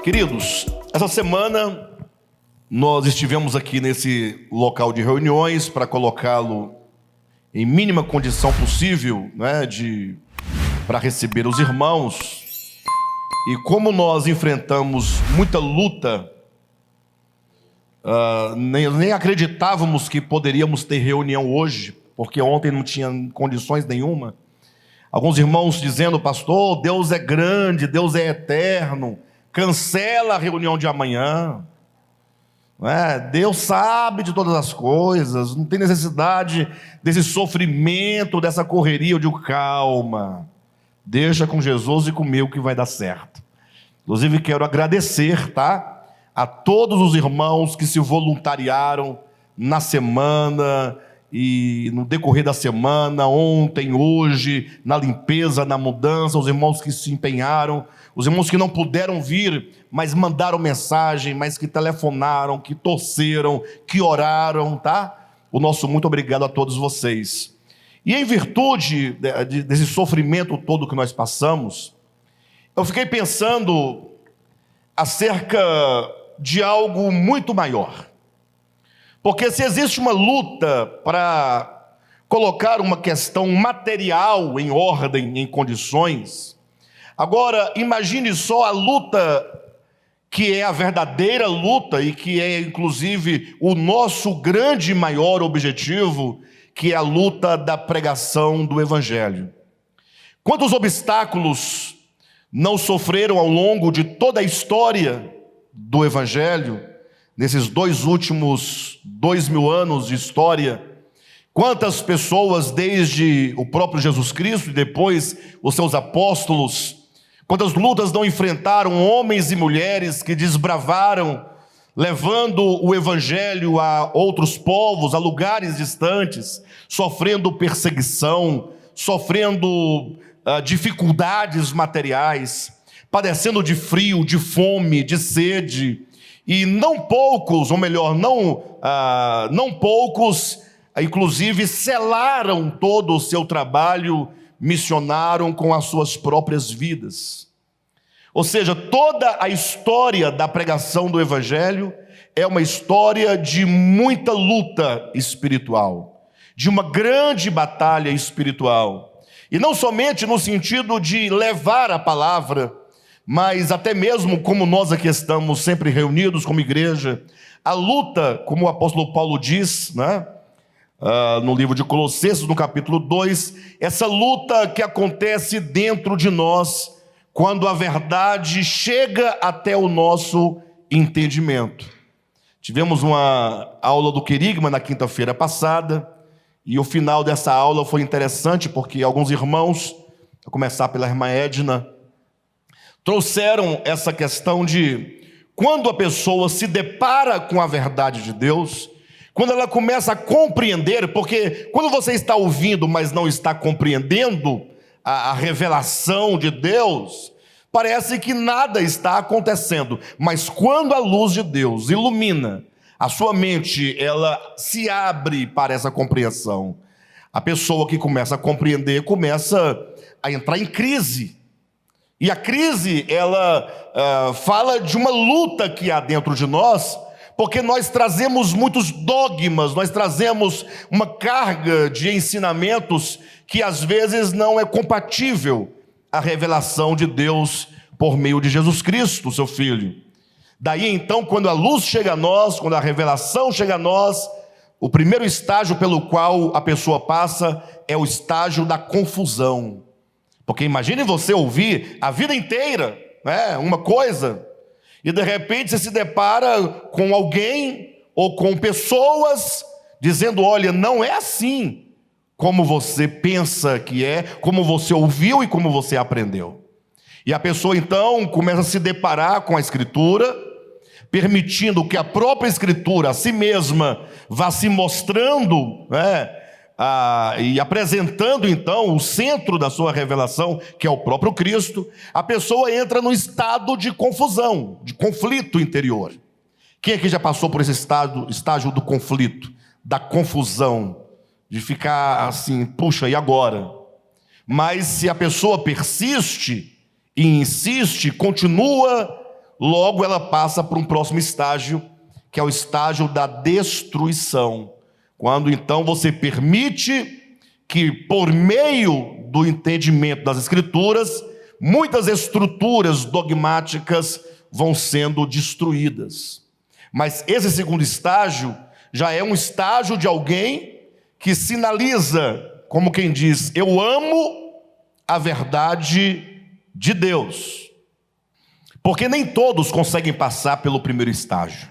Queridos, essa semana nós estivemos aqui nesse local de reuniões para colocá-lo em mínima condição possível, né, para receber os irmãos. E como nós enfrentamos muita luta, nem acreditávamos que poderíamos ter reunião hoje, porque ontem não tinha condições nenhuma. Alguns irmãos dizendo: pastor, Deus é grande, Deus é eterno, cancela a reunião de amanhã. Deus sabe de todas as coisas, não tem necessidade desse sofrimento, dessa correria. Eu digo: calma, deixa com Jesus e comigo que vai dar certo. Inclusive quero agradecer, a todos os irmãos que se voluntariaram na semana e no decorrer da semana, ontem, hoje, na limpeza, na mudança, os irmãos que se empenharam, os irmãos que não puderam vir, mas mandaram mensagem, mas que telefonaram, que torceram, que oraram, O nosso muito obrigado a todos vocês. E em virtude desse sofrimento todo que nós passamos, eu fiquei pensando acerca de algo muito maior. Porque se existe uma luta para colocar uma questão material em ordem, em condições, agora imagine só a luta que é a verdadeira luta e que é inclusive o nosso grande e maior objetivo, que é a luta da pregação do Evangelho. Quantos obstáculos não sofreram ao longo de toda a história do Evangelho, nesses dois últimos 2000 anos de história? Quantas pessoas, desde o próprio Jesus Cristo e depois os seus apóstolos, quantas lutas não enfrentaram homens e mulheres que desbravaram, levando o Evangelho a outros povos, a lugares distantes, sofrendo perseguição, sofrendo dificuldades materiais, padecendo de frio, de fome, de sede. E não poucos, ou melhor, não poucos, inclusive, selaram todo o seu trabalho missionário com as suas próprias vidas. Ou seja, toda a história da pregação do Evangelho é uma história de muita luta espiritual, de uma grande batalha espiritual. E não somente no sentido de levar a palavra, mas até mesmo como nós aqui estamos sempre reunidos como igreja, a luta, como o apóstolo Paulo diz, no livro de Colossenses, no capítulo 2, essa luta que acontece dentro de nós, quando a verdade chega até o nosso entendimento. Tivemos uma aula do querigma na quinta-feira passada, e o final dessa aula foi interessante, porque alguns irmãos, a começar pela irmã Edna, trouxeram essa questão de quando a pessoa se depara com a verdade de Deus, quando ela começa a compreender, porque quando você está ouvindo, mas não está compreendendo a revelação de Deus, parece que nada está acontecendo. Mas quando a luz de Deus ilumina a sua mente, ela se abre para essa compreensão. A pessoa que começa a compreender começa a entrar em crise. E a crise, ela fala de uma luta que há dentro de nós, porque nós trazemos muitos dogmas, nós trazemos uma carga de ensinamentos que às vezes não é compatível à revelação de Deus por meio de Jesus Cristo, seu Filho. Daí então, quando a luz chega a nós, quando a revelação chega a nós, o primeiro estágio pelo qual a pessoa passa é o estágio da confusão. Porque imagine você ouvir a vida inteira, uma coisa, e de repente você se depara com alguém ou com pessoas dizendo: olha, não é assim como você pensa que é, como você ouviu e como você aprendeu. E a pessoa então começa a se deparar com a Escritura, permitindo que a própria Escritura, a si mesma, vá se mostrando, e apresentando então o centro da sua revelação, que é o próprio Cristo. A pessoa entra no estado de confusão, de conflito interior. Quem aqui já passou por esse estágio do conflito, da confusão, de ficar assim, puxa, e agora? Mas se a pessoa persiste e insiste, continua logo ela passa para um próximo estágio, que é o estágio da destruição. Quando então você permite que, por meio do entendimento das Escrituras, muitas estruturas dogmáticas vão sendo destruídas. Mas esse segundo estágio já é um estágio de alguém que sinaliza, como quem diz, eu amo a verdade de Deus. Porque nem todos conseguem passar pelo primeiro estágio.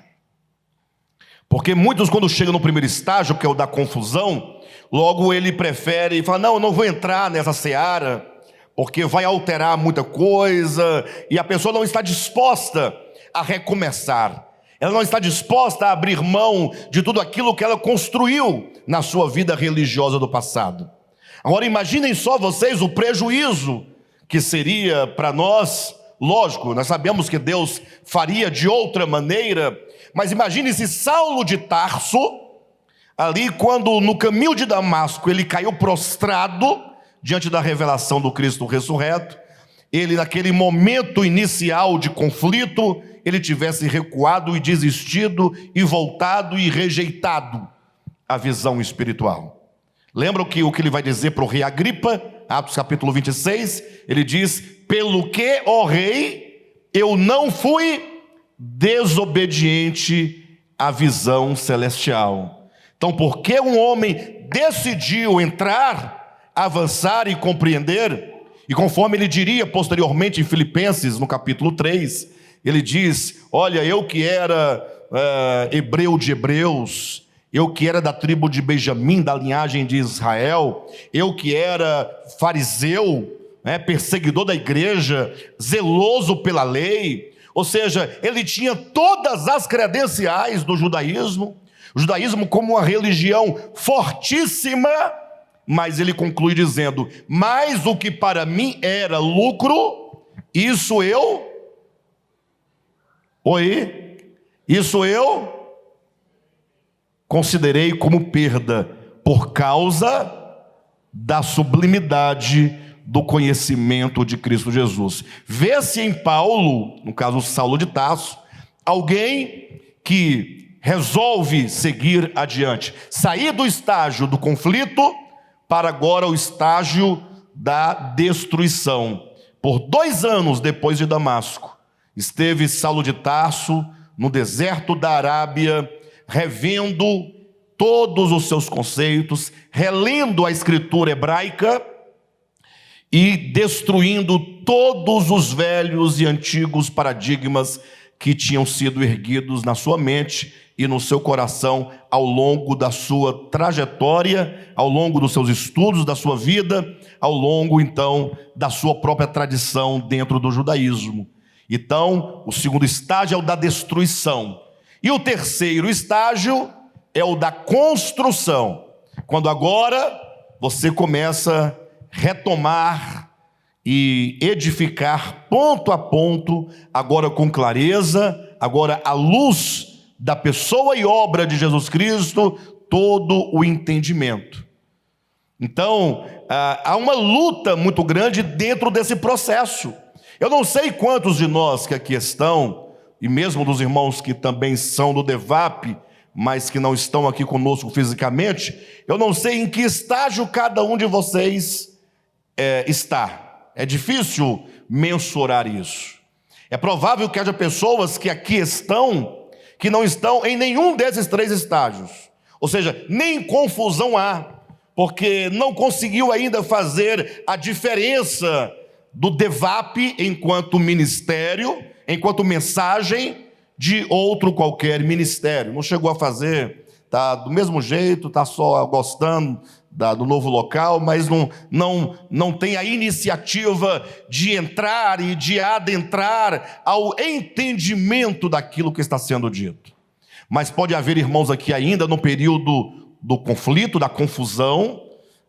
Porque muitos, quando chegam no primeiro estágio, que é o da confusão, logo ele prefere e fala, não, eu não vou entrar nessa seara, porque vai alterar muita coisa, e a pessoa não está disposta a recomeçar. Ela não está disposta a abrir mão de tudo aquilo que ela construiu na sua vida religiosa do passado. Agora imaginem só vocês o prejuízo que seria para nós. Lógico, nós sabemos que Deus faria de outra maneira, mas imagine se Saulo de Tarso, ali quando no caminho de Damasco ele caiu prostrado diante da revelação do Cristo ressurreto, ele naquele momento inicial de conflito, ele tivesse recuado e desistido e voltado e rejeitado a visão espiritual. Lembra o que ele vai dizer para o rei Agripa? Atos capítulo 26, ele diz, pelo que, ó rei, eu não fui desobediente à visão celestial. Então, porque um homem decidiu entrar, avançar e compreender, e conforme ele diria posteriormente em Filipenses, no capítulo 3, ele diz, olha, eu que era hebreu de hebreus, eu que era da tribo de Benjamim, da linhagem de Israel, eu que era fariseu, perseguidor da igreja, zeloso pela lei, ou seja, ele tinha todas as credenciais do judaísmo, o judaísmo como uma religião fortíssima, mas ele conclui dizendo, mas o que para mim era lucro, isso eu considerei como perda, por causa da sublimidade do conhecimento de Cristo Jesus. Vê-se em Paulo, no caso Saulo de Tarso, alguém que resolve seguir adiante, sair do estágio do conflito para agora o estágio da destruição. Por 2 anos depois de Damasco, esteve Saulo de Tarso no deserto da Arábia, revendo todos os seus conceitos, relendo a escritura hebraica e destruindo todos os velhos e antigos paradigmas que tinham sido erguidos na sua mente e no seu coração ao longo da sua trajetória, ao longo dos seus estudos, da sua vida, ao longo então da sua própria tradição dentro do judaísmo. Então, o segundo estágio é o da destruição. E o terceiro estágio é o da construção, quando agora você começa a retomar e edificar ponto a ponto, agora com clareza, agora à luz da pessoa e obra de Jesus Cristo, todo o entendimento. Então, há uma luta muito grande dentro desse processo. Eu não sei quantos de nós que aqui estão, e mesmo dos irmãos que também são do DEVAP, mas que não estão aqui conosco fisicamente, eu não sei em que estágio cada um de vocês está. É difícil mensurar isso. É provável que haja pessoas que aqui estão, que não estão em nenhum desses 3 estágios. Ou seja, nem confusão há, porque não conseguiu ainda fazer a diferença do DEVAP enquanto ministério, enquanto mensagem, de outro qualquer ministério. Não chegou a fazer, está do mesmo jeito, está só gostando do novo local, mas não tem a iniciativa de entrar e de adentrar ao entendimento daquilo que está sendo dito. Mas pode haver irmãos aqui ainda no período do conflito, da confusão,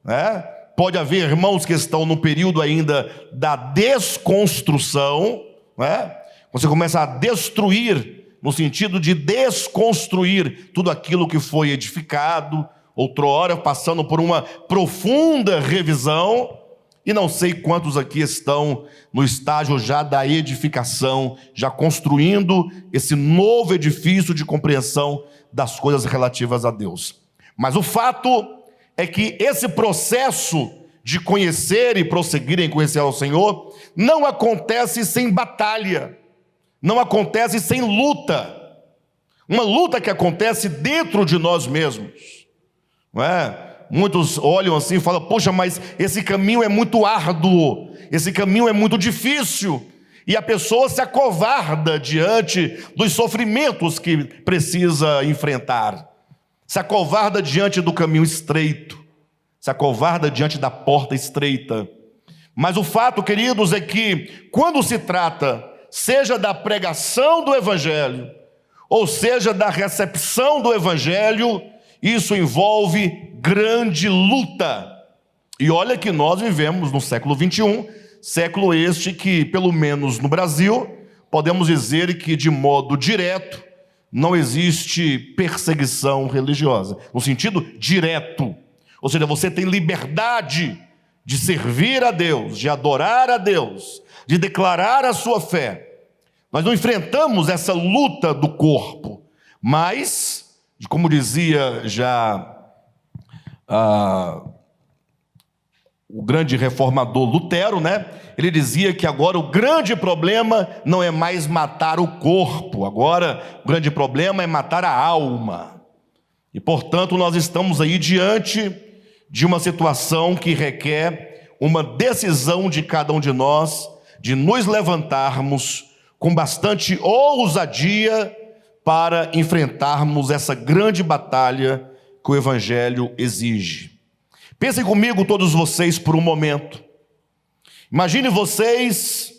né? Pode haver irmãos que estão no período ainda da desconstrução, né? Você começa a destruir, no sentido de desconstruir tudo aquilo que foi edificado, outrora passando por uma profunda revisão, E não sei quantos aqui estão no estágio já da edificação, já construindo esse novo edifício de compreensão das coisas relativas a Deus. Mas o fato é que esse processo de conhecer e prosseguir em conhecer ao Senhor não acontece sem batalha, não acontece sem luta. Uma luta que acontece dentro de nós mesmos, não é? Muitos olham assim e falam: poxa, mas esse caminho é muito árduo, esse caminho é muito difícil. E a pessoa se acovarda diante dos sofrimentos que precisa enfrentar, se acovarda diante do caminho estreito, se acovarda diante da porta estreita. Mas o fato, queridos, é que quando se trata, seja da pregação do Evangelho, ou seja da recepção do Evangelho, isso envolve grande luta. E olha que nós vivemos no século 21, século este que, pelo menos no Brasil, podemos dizer que de modo direto não existe perseguição religiosa, no sentido direto. Ou seja, você tem liberdade de servir a Deus, de adorar a Deus, de declarar a sua fé. Nós não enfrentamos essa luta do corpo, mas, como dizia já o grande reformador Lutero, né? Ele dizia que agora o grande problema não é mais matar o corpo, agora o grande problema é matar a alma. E, portanto, nós estamos aí diante de uma situação que requer uma decisão de cada um de nós, de nos levantarmos com bastante ousadia para enfrentarmos essa grande batalha que o Evangelho exige. Pensem comigo todos vocês por um momento. Imagine vocês,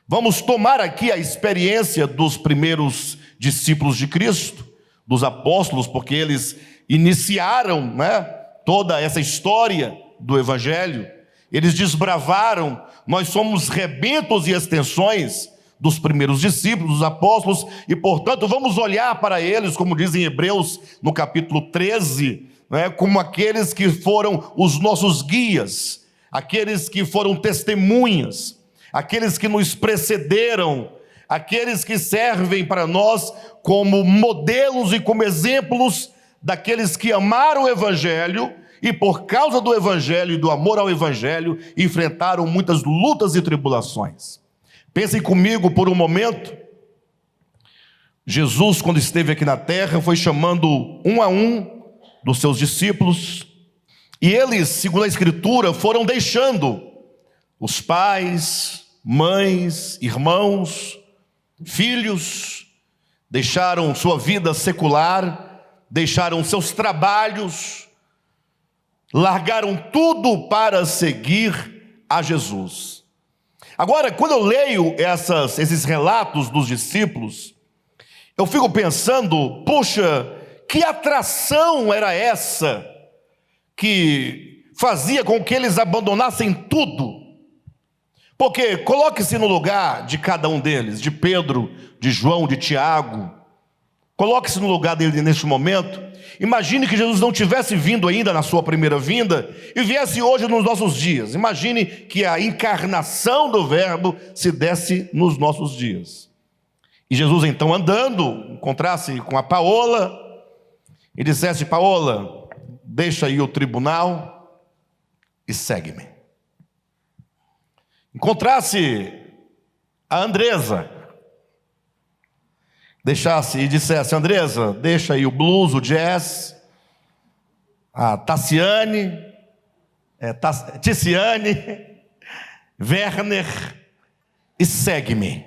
vamos tomar aqui a experiência dos primeiros discípulos de Cristo, dos apóstolos, porque eles iniciaram, né, toda essa história do Evangelho. Eles desbravaram, nós somos rebentos e extensões dos primeiros discípulos, dos apóstolos, e portanto vamos olhar para eles, como diz em Hebreus no capítulo 13, né, como aqueles que foram os nossos guias, aqueles que foram testemunhas, aqueles que nos precederam, aqueles que servem para nós como modelos e como exemplos daqueles que amaram o Evangelho e por causa do Evangelho e do amor ao Evangelho enfrentaram muitas lutas e tribulações. Pensem comigo por um momento. Jesus, quando esteve aqui na terra, foi chamando um a um dos seus discípulos, e eles, segundo a Escritura, foram deixando os pais, mães, irmãos, filhos, deixaram sua vida secular, deixaram seus trabalhos, largaram tudo para seguir a Jesus. Agora, quando eu leio esses relatos dos discípulos, eu fico pensando, puxa, que atração era essa que fazia com que eles abandonassem tudo? Porque coloque-se no lugar de cada um deles, de Pedro, de João, de Tiago. Coloque-se no lugar dele neste momento. Imagine que Jesus não tivesse vindo ainda na sua primeira vinda e viesse hoje nos nossos dias. Imagine que a encarnação do Verbo se desse nos nossos dias. E Jesus então andando, encontrasse com a Paola e dissesse: Paola, deixa aí o tribunal e segue-me. Encontrasse a Andresa, deixasse e dissesse: Andresa, deixa aí o blues, o jazz, a Ticiane, Werner, e segue-me.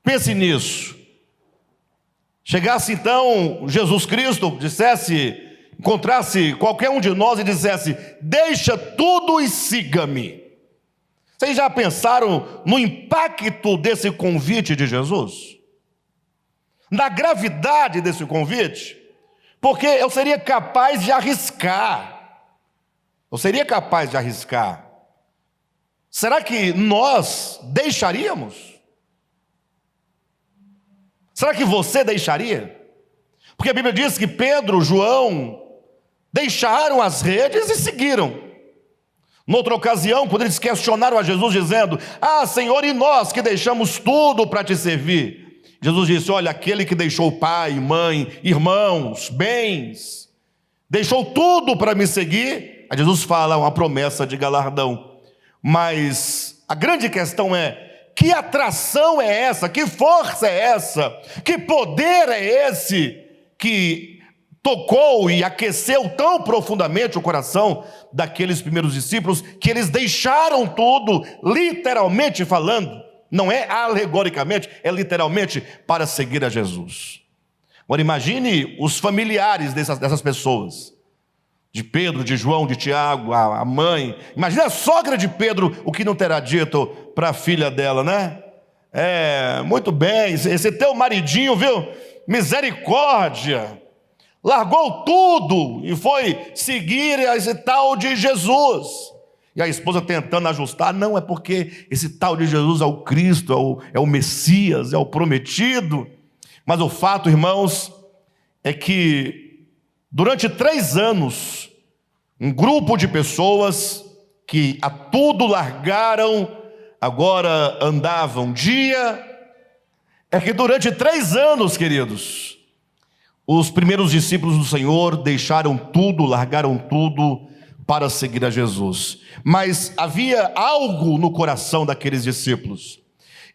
Pense nisso. Chegasse então Jesus Cristo, encontrasse qualquer um de nós e dissesse: deixa tudo e siga-me. Vocês já pensaram no impacto desse convite de Jesus? Na gravidade desse convite? Porque eu seria capaz de arriscar. Será que nós deixaríamos? Será que você deixaria? Porque a Bíblia diz que Pedro, João, deixaram as redes e seguiram. Noutra ocasião, quando eles questionaram a Jesus, dizendo: ah, Senhor, e nós que deixamos tudo para te servir? Jesus disse: olha, aquele que deixou pai, mãe, irmãos, bens, deixou tudo para me seguir, a Jesus fala uma promessa de galardão. Mas a grande questão é: que atração é essa? Que força é essa? Que poder é esse que tocou e aqueceu tão profundamente o coração daqueles primeiros discípulos, que eles deixaram tudo, literalmente falando, não é alegoricamente, é literalmente, para seguir a Jesus? Agora imagine os familiares dessas pessoas, de Pedro, de João, de Tiago, a mãe. Imagina a sogra de Pedro, o que não terá dito para a filha dela, né? Muito bem, esse teu maridinho, viu? Misericórdia, largou tudo e foi seguir esse tal de Jesus. E a esposa tentando ajustar: não, é porque esse tal de Jesus é o Cristo, é o Messias, é o prometido. Mas o fato, irmãos, é que durante 3 anos, um grupo de pessoas que a tudo largaram, agora andavam durante 3 anos, queridos, os primeiros discípulos do Senhor deixaram tudo, largaram tudo para seguir a Jesus. Mas havia algo no coração daqueles discípulos.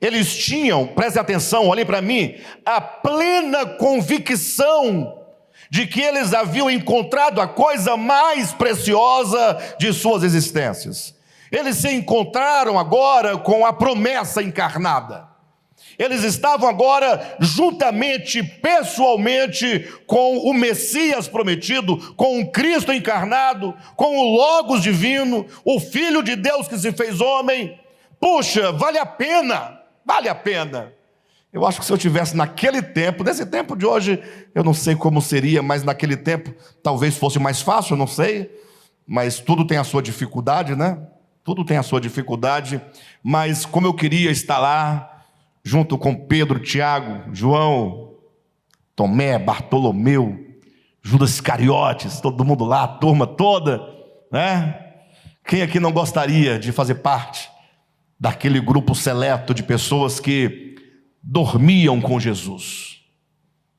Eles tinham, preste atenção, olhem para mim, a plena convicção de que eles haviam encontrado a coisa mais preciosa de suas existências. Eles se encontraram agora com a promessa encarnada. Eles estavam agora juntamente, pessoalmente, com o Messias prometido, com o Cristo encarnado, com o Logos divino, o Filho de Deus que se fez homem. Puxa, vale a pena, vale a pena. Eu acho que se eu tivesse naquele tempo, nesse tempo de hoje, eu não sei como seria, mas naquele tempo talvez fosse mais fácil, eu não sei, mas tudo tem a sua dificuldade, né? Tudo tem a sua dificuldade, mas como eu queria estar lá, junto com Pedro, Tiago, João, Tomé, Bartolomeu, Judas Iscariotes, todo mundo lá, a turma toda, né? Quem aqui não gostaria de fazer parte daquele grupo seleto de pessoas que dormiam com Jesus?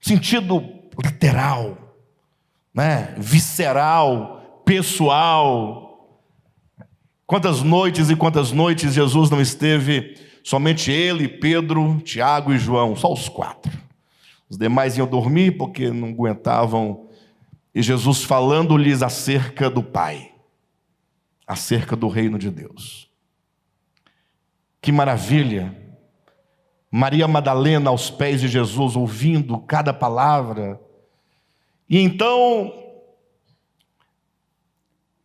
Sentido literal, né? Visceral, pessoal. Quantas noites e quantas noites Jesus não esteve, somente ele, Pedro, Tiago e João, só os 4. Os demais iam dormir porque não aguentavam. E Jesus falando-lhes acerca do Pai, acerca do reino de Deus. Que maravilha! Maria Madalena aos pés de Jesus, ouvindo cada palavra. E então,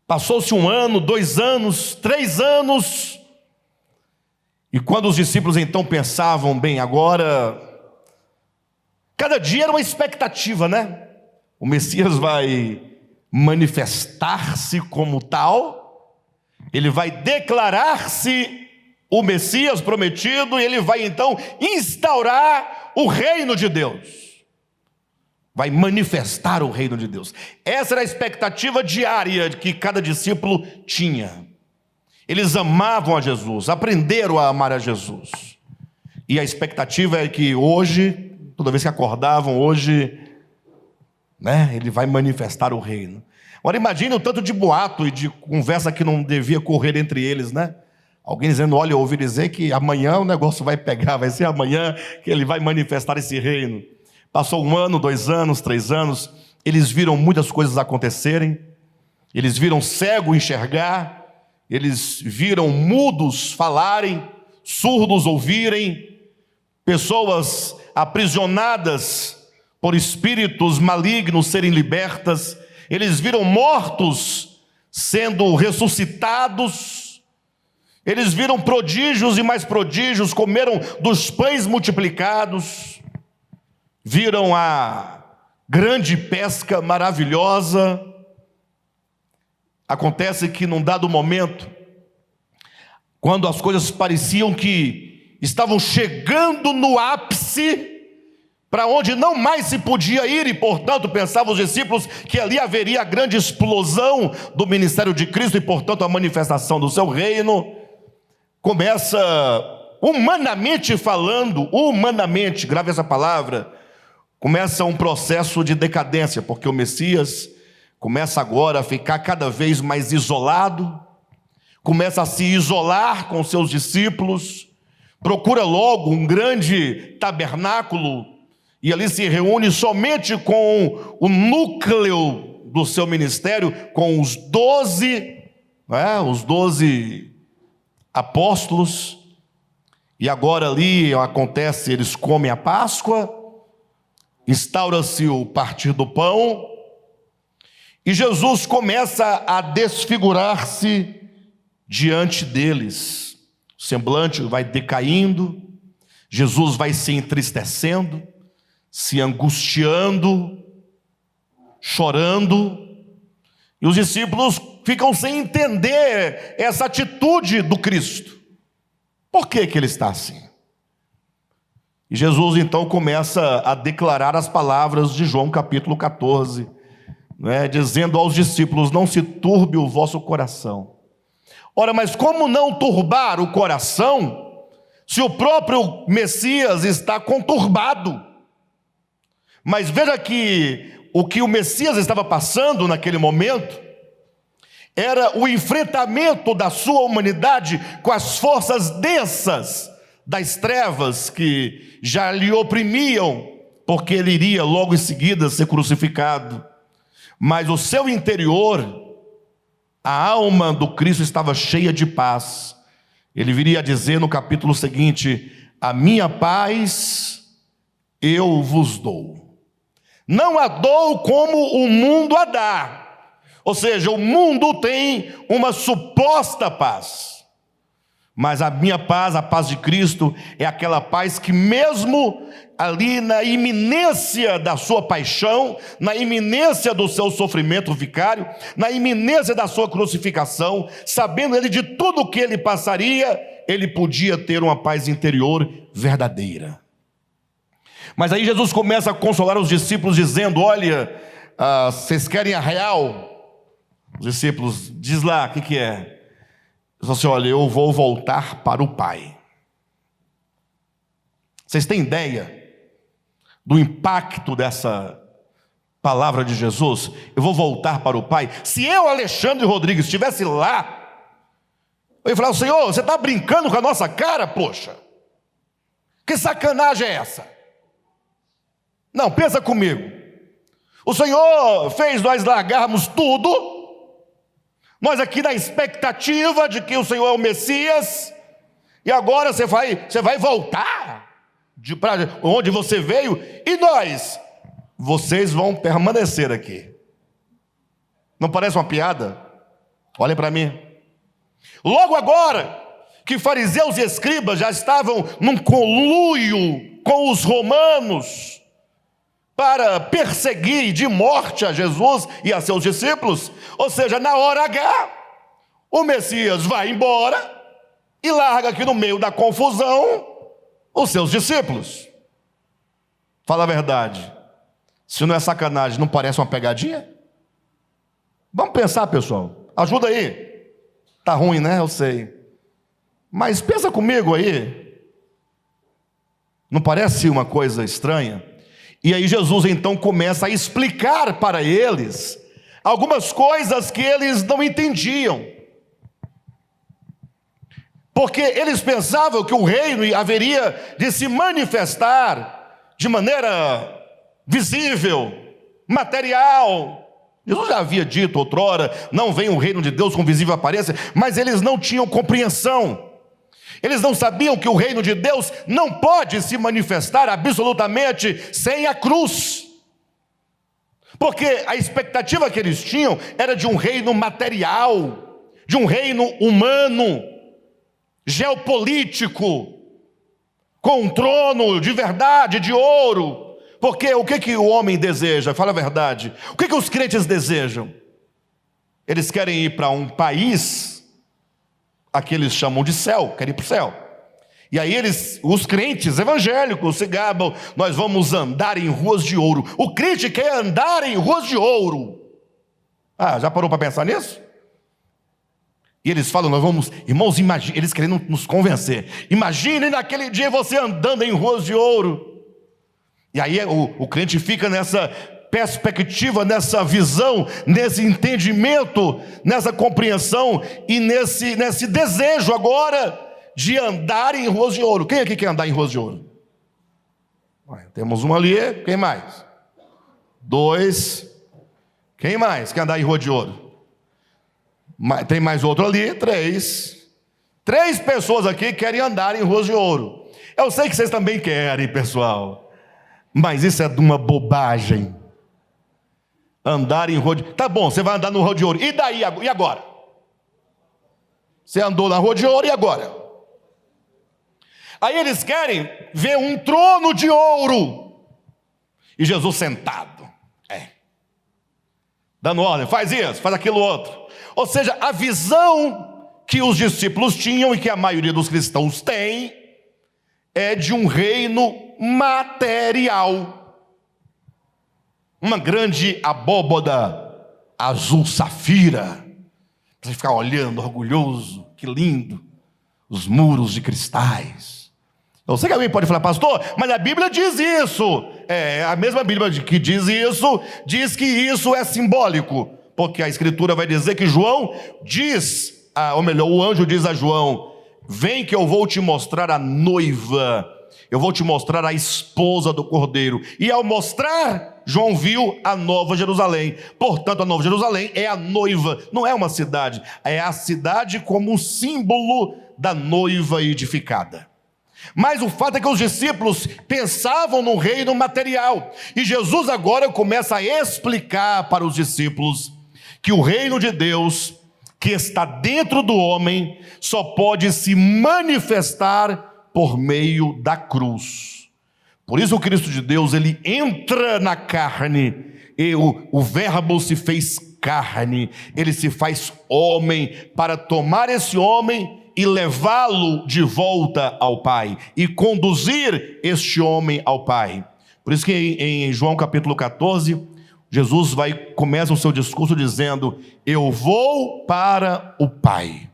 passou-se 1 ano, 2 anos, 3 anos, e quando os discípulos então pensavam: bem, agora, cada dia era uma expectativa, né? O Messias vai manifestar-se como tal, ele vai declarar-se o Messias prometido, e ele vai então instaurar o reino de Deus, vai manifestar o reino de Deus. Essa era a expectativa diária que cada discípulo tinha. Eles amavam a Jesus, aprenderam a amar a Jesus, e a expectativa é que hoje, toda vez que acordavam, hoje, né, ele vai manifestar o reino. Agora imagine o tanto de boato e de conversa que não devia correr entre eles, né? Alguém dizendo: olha, eu ouvi dizer que amanhã o negócio vai pegar, vai ser amanhã que ele vai manifestar esse reino. Passou 1 ano, 2 anos, 3 anos, eles viram muitas coisas acontecerem, eles viram cego enxergar, eles viram mudos falarem, surdos ouvirem, pessoas aprisionadas por espíritos malignos serem libertas, eles viram mortos sendo ressuscitados, eles viram prodígios e mais prodígios, comeram dos pães multiplicados, viram a grande pesca maravilhosa. Acontece que num dado momento, quando as coisas pareciam que estavam chegando no ápice, para onde não mais se podia ir, e portanto pensavam os discípulos que ali haveria a grande explosão do ministério de Cristo e portanto a manifestação do seu reino. Começa, humanamente falando, humanamente, grave essa palavra, começa um processo de decadência, porque o Messias começa agora a ficar cada vez mais isolado, começa a se isolar com seus discípulos, procura logo um grande tabernáculo e ali se reúne somente com o núcleo do seu ministério, com os 12 apóstolos. E agora ali acontece, eles comem a Páscoa, instaura-se o partir do pão, e Jesus começa a desfigurar-se diante deles. O semblante vai decaindo, Jesus vai se entristecendo, se angustiando, chorando, e os discípulos ficam sem entender essa atitude do Cristo. Por que ele está assim? E Jesus então começa a declarar as palavras de João capítulo 14, dizendo aos discípulos: não se turbe o vosso coração. Ora, mas como não turbar o coração, se o próprio Messias está conturbado? Mas veja que o Messias estava passando naquele momento era o enfrentamento da sua humanidade com as forças densas das trevas que já lhe oprimiam, porque ele iria logo em seguida ser crucificado. Mas o seu interior, a alma do Cristo estava cheia de paz. Ele viria a dizer no capítulo seguinte: a minha paz eu vos dou. Não a dou como o mundo a dá. Ou seja, o mundo tem uma suposta paz. Mas a minha paz, a paz de Cristo, é aquela paz que mesmo ali na iminência da sua paixão, na iminência do seu sofrimento vicário, na iminência da sua crucificação, sabendo ele de tudo o que ele passaria, ele podia ter uma paz interior verdadeira. Mas aí Jesus começa a consolar os discípulos dizendo: olha, vocês querem a real? Os discípulos, diz lá, o que é? Ele falou assim: olha, eu vou voltar para o Pai. Vocês têm ideia do impacto dessa palavra de Jesus? Eu vou voltar para o Pai. Se eu, Alexandre Rodrigues, estivesse lá, eu ia falar: Senhor, você está brincando com a nossa cara, poxa? Que sacanagem é essa? Não, pensa comigo. O Senhor fez nós largarmos tudo, nós aqui na expectativa de que o Senhor é o Messias, e agora você vai voltar para onde você veio, e vocês vão permanecer aqui. Não parece uma piada? Olhem para mim. Logo agora que fariseus e escribas já estavam num conluio com os romanos para perseguir de morte a Jesus e a seus discípulos, ou seja, na hora H, o Messias vai embora e larga aqui no meio da confusão os seus discípulos. Fala a verdade, se não é sacanagem, não parece uma pegadinha? Vamos pensar, pessoal, ajuda aí. Tá ruim, né? Eu sei, mas pensa comigo aí, não parece uma coisa estranha? E aí Jesus então começa a explicar para eles algumas coisas que eles não entendiam, porque eles pensavam que o reino haveria de se manifestar de maneira visível, material. Jesus já havia dito outrora: não vem o reino de Deus com visível aparência, mas eles não tinham compreensão. Eles não sabiam que o reino de Deus não pode se manifestar absolutamente sem a cruz, porque a expectativa que eles tinham era de um reino material, de um reino humano, geopolítico, com um trono de verdade, de ouro. Porque o que o homem deseja? Fala a verdade. O que os crentes desejam? Eles querem ir para um país, aqui eles chamam de céu, querem ir para o céu. E aí os crentes evangélicos se gabam: nós vamos andar em ruas de ouro. O crente quer andar em ruas de ouro. Já parou para pensar nisso? E eles falam: nós vamos, irmãos, imagine, eles querendo nos convencer. Imagine naquele dia você andando em ruas de ouro. E aí o crente fica nessa perspectiva, nessa visão, nesse entendimento, nessa compreensão e nesse desejo agora de andar em ruas de ouro. Quem aqui quer andar em ruas de ouro? Temos um ali. Quem mais? 2. Quem mais quer andar em rua de ouro? Tem mais outro ali. 3. 3 pessoas aqui querem andar em ruas de ouro. Eu sei que vocês também querem, pessoal, mas isso é de uma bobagem. Andar em rua de... Tá bom, você vai andar no rua de ouro. E daí? E agora? Você andou na rua de ouro, e agora? Aí eles querem ver um trono de ouro e Jesus sentado, dando ordem: faz isso, faz aquilo outro. Ou seja, a visão que os discípulos tinham e que a maioria dos cristãos tem é de um reino material. Uma grande abóboda azul safira, para você ficar olhando orgulhoso, que lindo, os muros de cristais. Eu sei que alguém pode falar: pastor, mas a Bíblia diz isso. A mesma Bíblia que diz isso, diz que isso é simbólico, porque a Escritura vai dizer que João diz, ou melhor, o anjo diz a João: vem que eu vou te mostrar a noiva, eu vou te mostrar a esposa do Cordeiro. E ao mostrar, João viu a Nova Jerusalém. Portanto, a Nova Jerusalém é a noiva, não é uma cidade, é a cidade como um símbolo da noiva edificada. Mas o fato é que os discípulos pensavam no reino material, e Jesus agora começa a explicar para os discípulos que o reino de Deus, que está dentro do homem, só pode se manifestar por meio da cruz. Por isso o Cristo de Deus, ele entra na carne, e o verbo se fez carne, ele se faz homem para tomar esse homem e levá-lo de volta ao Pai, e conduzir este homem ao Pai. Por isso que em João capítulo 14, Jesus começa o seu discurso dizendo: eu vou para o Pai,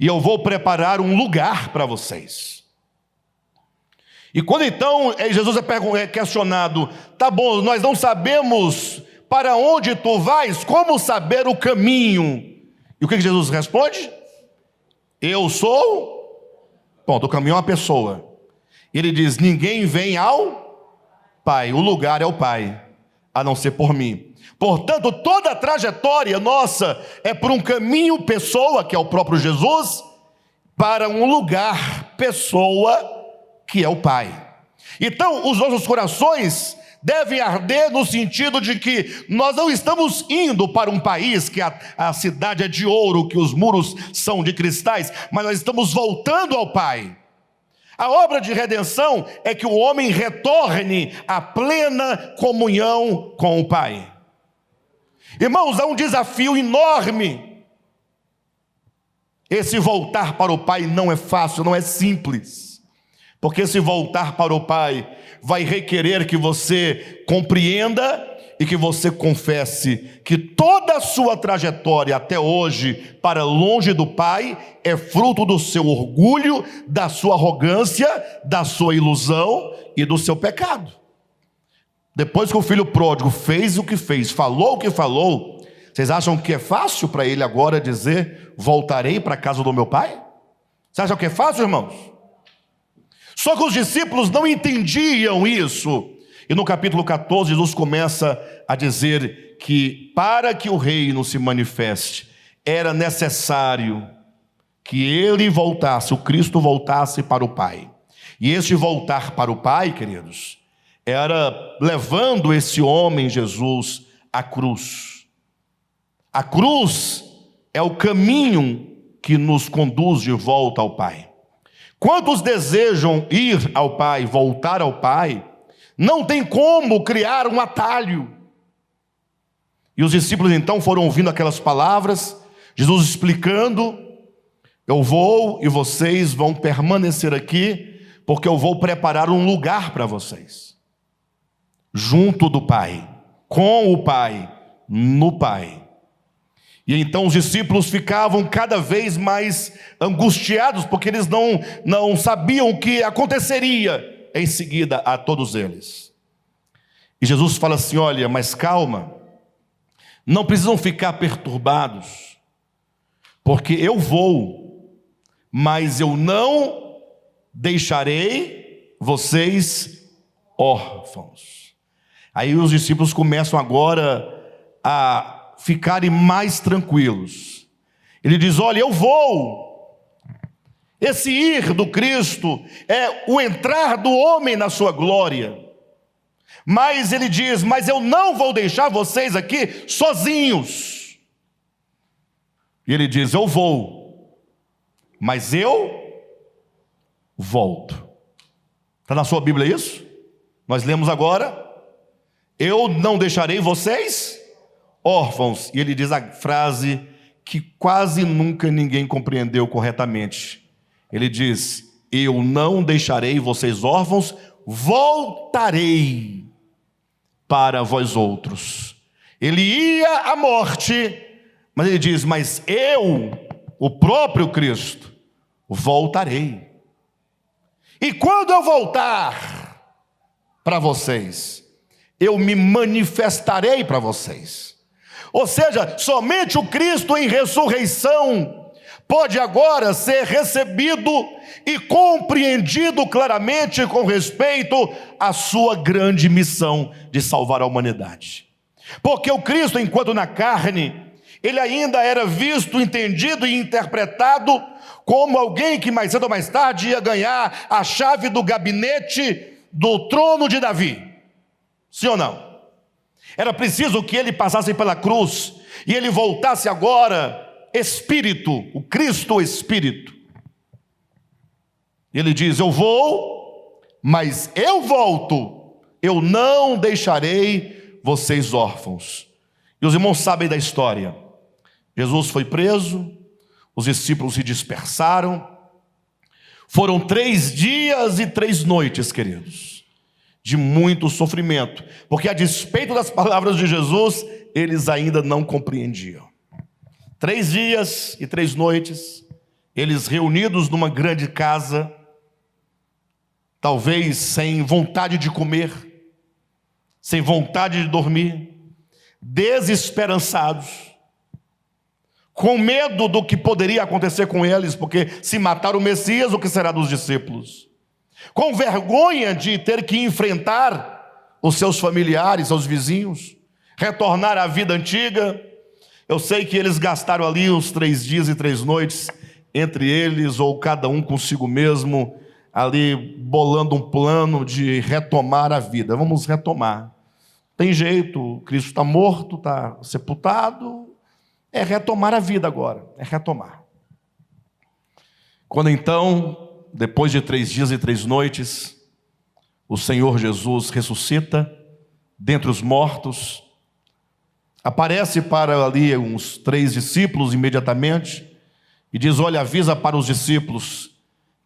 e eu vou preparar um lugar para vocês. E quando então Jesus é questionado: tá bom, nós não sabemos para onde tu vais, como saber o caminho? E o que Jesus responde? Eu sou, ponto, o caminho é uma pessoa. Ele diz: ninguém vem ao Pai, o lugar é o Pai, a não ser por mim. Portanto, toda a trajetória nossa é por um caminho pessoa, que é o próprio Jesus, para um lugar pessoa, que é o Pai. Então, os nossos corações devem arder no sentido de que nós não estamos indo para um país que a cidade é de ouro, que os muros são de cristais, mas nós estamos voltando ao Pai. A obra de redenção é que o homem retorne à plena comunhão com o Pai. Irmãos, há um desafio enorme. Esse voltar para o Pai não é fácil, não é simples, porque esse voltar para o Pai vai requerer que você compreenda e que você confesse que toda a sua trajetória até hoje para longe do Pai é fruto do seu orgulho, da sua arrogância, da sua ilusão e do seu pecado. Depois que o filho pródigo fez o que fez, falou o que falou, vocês acham que é fácil para ele agora dizer: voltarei para a casa do meu pai? Vocês acham que é fácil, irmãos? Só que os discípulos não entendiam isso. E no capítulo 14, Jesus começa a dizer que para que o reino se manifeste, era necessário que ele voltasse, o Cristo voltasse para o Pai. E este voltar para o Pai, queridos, era levando esse homem, Jesus, à cruz. A cruz é o caminho que nos conduz de volta ao Pai. Quantos desejam ir ao Pai, voltar ao Pai, não tem como criar um atalho. E os discípulos então foram ouvindo aquelas palavras, Jesus explicando, Eu vou e vocês vão permanecer aqui, porque eu vou preparar um lugar para vocês, junto do Pai, com o Pai, no Pai. E então os discípulos ficavam cada vez mais angustiados, porque eles não sabiam o que aconteceria em seguida a todos eles. E Jesus fala assim: olha, mas calma, não precisam ficar perturbados, porque eu vou, mas eu não deixarei vocês órfãos. Aí os discípulos começam agora a ficarem mais tranquilos. Ele diz: olha, eu vou. Esse ir do Cristo é o entrar do homem na sua glória. Mas ele diz: mas eu não vou deixar vocês aqui sozinhos. E ele diz: eu vou, mas eu volto. Está na sua Bíblia isso? Nós lemos agora: eu não deixarei vocês órfãos. E ele diz a frase que quase nunca ninguém compreendeu corretamente. Ele diz: eu não deixarei vocês órfãos, voltarei para vós outros. Ele ia à morte, mas ele diz: mas eu, o próprio Cristo, voltarei. E quando eu voltar para vocês, eu me manifestarei para vocês. Ou seja, somente o Cristo em ressurreição pode agora ser recebido e compreendido claramente com respeito à sua grande missão de salvar a humanidade. Porque o Cristo, enquanto na carne, ele ainda era visto, entendido e interpretado como alguém que mais cedo ou mais tarde ia ganhar a chave do gabinete do trono de Davi. Sim ou não? Era preciso que ele passasse pela cruz e ele voltasse agora Espírito, o Cristo Espírito. Ele diz: eu vou, mas eu volto, eu não deixarei vocês órfãos. E os irmãos sabem da história. Jesus foi preso, os discípulos se dispersaram. Foram 3 dias e 3 noites, queridos, de muito sofrimento, porque a despeito das palavras de Jesus, eles ainda não compreendiam. 3 dias e 3 noites, eles reunidos numa grande casa, talvez sem vontade de comer, sem vontade de dormir, desesperançados, com medo do que poderia acontecer com eles, porque se matar o Messias, o que será dos discípulos? Com vergonha de ter que enfrentar os seus familiares, seus vizinhos, retornar à vida antiga. Eu sei que eles gastaram ali os 3 dias e 3 noites, entre eles, ou cada um consigo mesmo, ali bolando um plano de retomar a vida. Vamos retomar. Tem jeito, Cristo está morto, está sepultado, é retomar a vida agora, é retomar. Quando então, depois de 3 dias e 3 noites, o Senhor Jesus ressuscita dentre os mortos, aparece para ali uns 3 discípulos imediatamente e diz: olha, avisa para os discípulos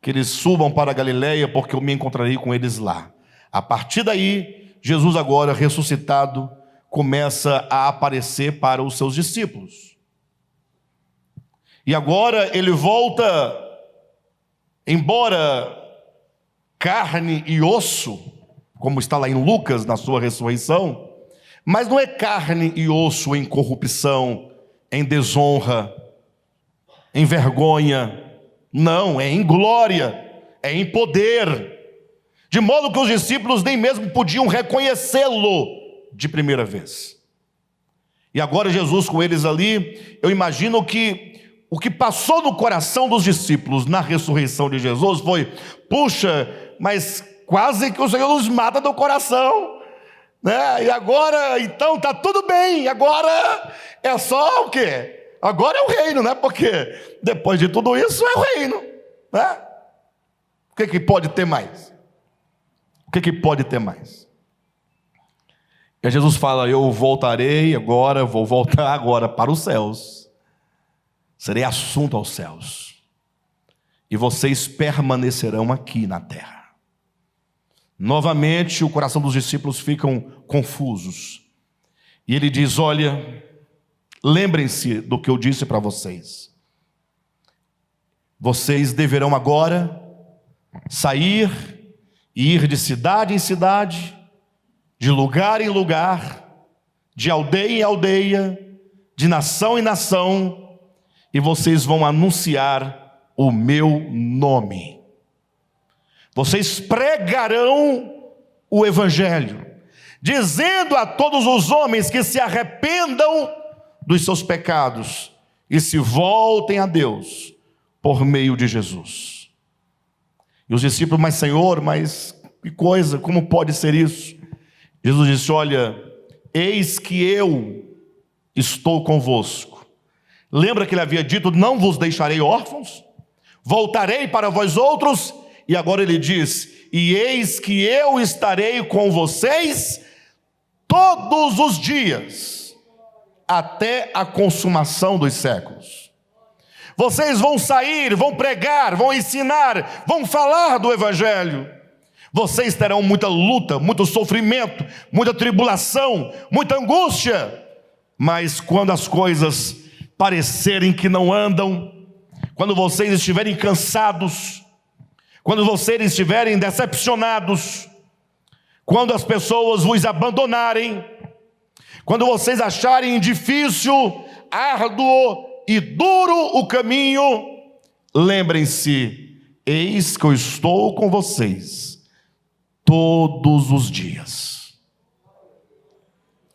que eles subam para a Galileia, porque eu me encontrarei com eles lá. A partir daí, Jesus agora ressuscitado começa a aparecer para os seus discípulos. E agora ele volta, embora carne e osso, como está lá em Lucas na sua ressurreição, mas não é carne e osso em corrupção, em desonra, em vergonha. Não, é em glória, é em poder. De modo que os discípulos nem mesmo podiam reconhecê-lo de primeira vez. E agora Jesus com eles ali, eu imagino que o que passou no coração dos discípulos na ressurreição de Jesus foi: puxa, mas quase que o Senhor nos mata do coração, né? E agora, então, está tudo bem, agora é só o quê? Agora é o reino, né? Porque depois de tudo isso é o reino, né? O que pode ter mais? O que pode ter mais? E Jesus fala: eu voltarei agora, vou voltar agora para os céus. Serei assunto aos céus. e vocês permanecerão aqui na terra. Novamente o coração dos discípulos ficam confusos. E ele diz: olha, lembrem-se do que eu disse para vocês. Vocês deverão agora sair e ir de cidade em cidade, de lugar em lugar, de aldeia em aldeia, de nação em nação, e vocês vão anunciar o meu nome. Vocês pregarão o evangelho, dizendo a todos os homens que se arrependam dos seus pecados e se voltem a Deus por meio de Jesus. E os discípulos: mas Senhor, mas que coisa, como pode ser isso? Jesus disse: olha, eis que eu estou convosco. Lembra que ele havia dito: não vos deixarei órfãos, voltarei para vós outros. E agora ele diz: e eis que eu estarei com vocês todos os dias, até a consumação dos séculos. Vocês vão sair, vão pregar, vão ensinar, vão falar do evangelho. Vocês terão muita luta, muito sofrimento, muita tribulação, muita angústia. Mas quando as coisas parecerem que não andam, quando vocês estiverem cansados, quando vocês estiverem decepcionados, quando as pessoas vos abandonarem, quando vocês acharem difícil, árduo e duro o caminho, lembrem-se: eis que eu estou com vocês todos os dias,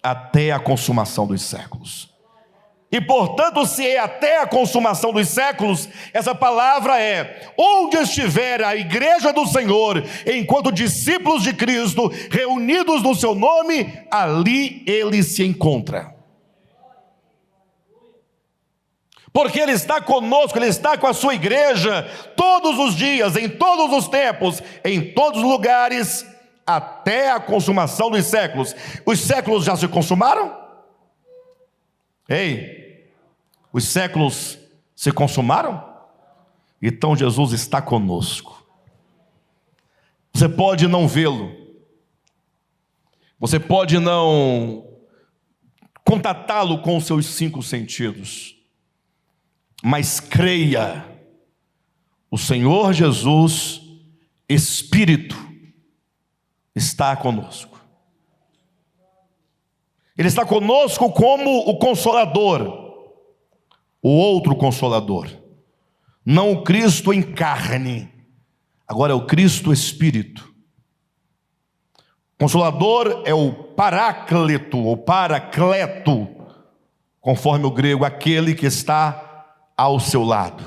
até a consumação dos séculos. E portanto, se é até a consumação dos séculos, essa palavra é: onde estiver a igreja do Senhor, enquanto discípulos de Cristo, reunidos no seu nome, ali ele se encontra. Porque ele está conosco, ele está com a sua igreja todos os dias, em todos os tempos, em todos os lugares, até a consumação dos séculos. Os séculos já se consumaram? Ei, os séculos se consumaram? Então Jesus está conosco. Você pode não vê-lo, você pode não contatá-lo com os seus 5 sentidos, mas creia: o Senhor Jesus, Espírito, está conosco. Ele está conosco como o Consolador, o outro Consolador. Não o Cristo em carne, agora é o Cristo Espírito. Consolador é o Paráclito, ou Paracleto, conforme o grego, aquele que está ao seu lado.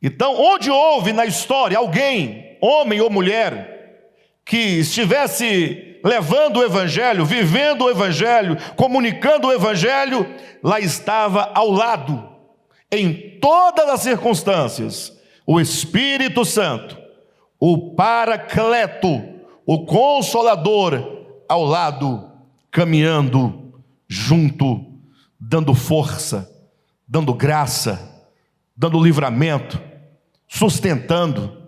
Então, onde houve na história alguém, homem ou mulher, que estivesse levando o evangelho, vivendo o evangelho, comunicando o evangelho, lá estava ao lado, em todas as circunstâncias, o Espírito Santo, o Paracleto, o Consolador, ao lado, caminhando junto, dando força, dando graça, dando livramento, sustentando,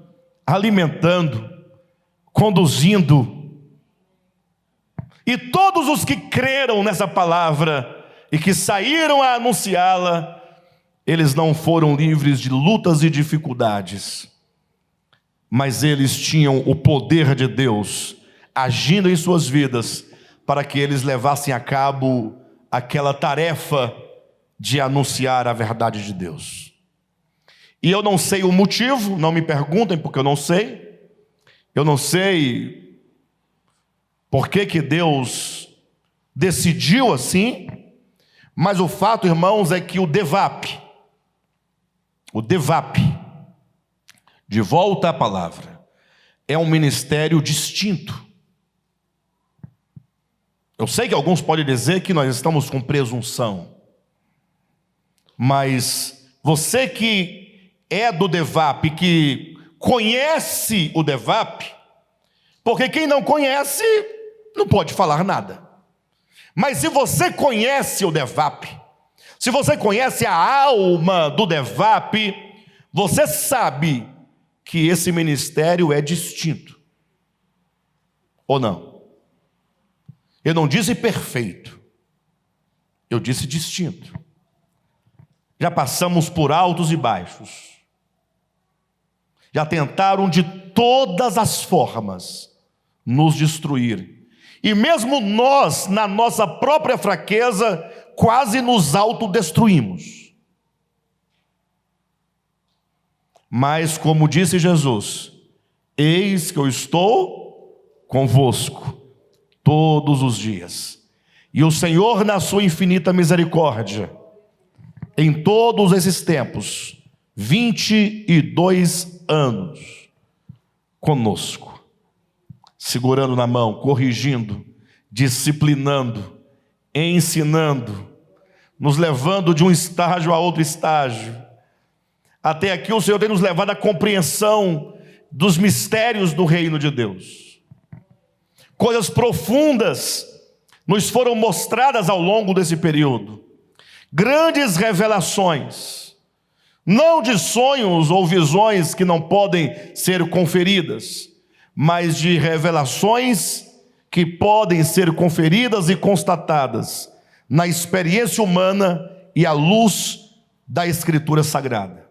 alimentando, conduzindo. E todos os que creram nessa palavra e que saíram a anunciá-la, eles não foram livres de lutas e dificuldades, mas eles tinham o poder de Deus agindo em suas vidas para que eles levassem a cabo aquela tarefa de anunciar a verdade de Deus. E eu não sei o motivo, não me perguntem, porque eu não sei. Eu não sei por que Deus decidiu assim, mas o fato, irmãos, é que o DEVAP, de volta à palavra, é um ministério distinto. Eu sei que alguns podem dizer que nós estamos com presunção, mas você que é do DEVAP, que conhece o DEVAP, porque quem não conhece não pode falar nada. Mas se você conhece o DEVAP, se você conhece a alma do DEVAP, Você sabe que esse ministério é distinto, ou não? Eu não disse perfeito, eu disse distinto. Já passamos por altos e baixos. Já tentaram de todas as formas nos destruir. E mesmo nós, na nossa própria fraqueza, quase nos autodestruímos. Mas, como disse Jesus, eis que eu estou convosco todos os dias. E o Senhor, na sua infinita misericórdia, em todos esses tempos, 22 anos, conosco, segurando na mão, corrigindo, disciplinando, ensinando, nos levando de um estágio a outro estágio. Até aqui o Senhor tem nos levado à compreensão dos mistérios do reino de Deus. Coisas profundas nos foram mostradas ao longo desse período. Grandes revelações, não de sonhos ou visões que não podem ser conferidas, mas de revelações que podem ser conferidas e constatadas na experiência humana e à luz da Escritura Sagrada.